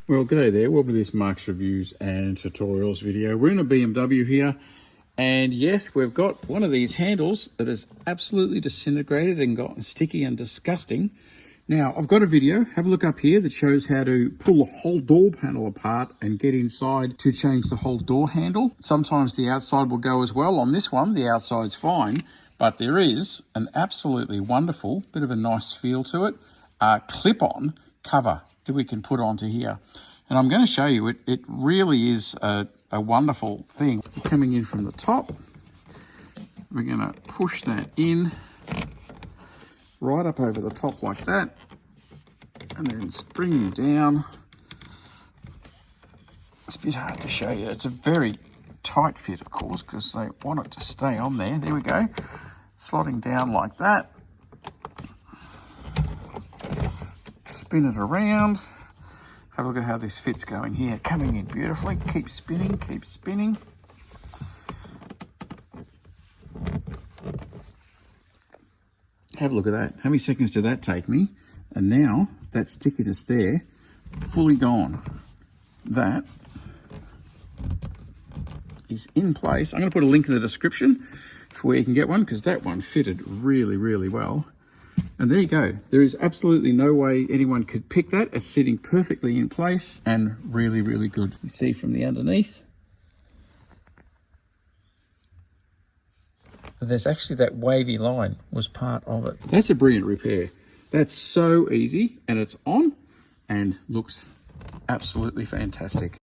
Well, g'day there. Welcome to this Mark's Reviews and Tutorials video. We're in a BMW here, and yes, we've got one of these handles that is absolutely disintegrated and gotten sticky and disgusting. Now, I've got a video, have a look up here, that shows how to pull the whole door panel apart and get inside to change the whole door handle. Sometimes the outside will go as well. On this one, the outside's fine, but there is an absolutely wonderful, bit of a nice feel to it, clip-on cover that we can put onto here. And I'm going to show you, it really is a wonderful thing. Coming in from the top, we're going to push that in right up over the top like that, and then spring down. It's a bit hard to show you. It's a very tight fit, of course, because they want it to stay on there. There we go. Slotting down like that. Spin it around. Have a look at how this fit's going here. Coming in beautifully. Keep spinning, keep spinning. Have a look at that. How many seconds did that take me? And now that stickiness there, fully gone. That is in place. I'm going to put a link in the description for where you can get one, because that one fitted really, really well. And there you go. There is absolutely no way anyone could pick that. It's sitting perfectly in place and really, really good. You see from the underneath, there's actually that wavy line was part of it. That's a brilliant repair. That's so easy, and it's on and looks absolutely fantastic.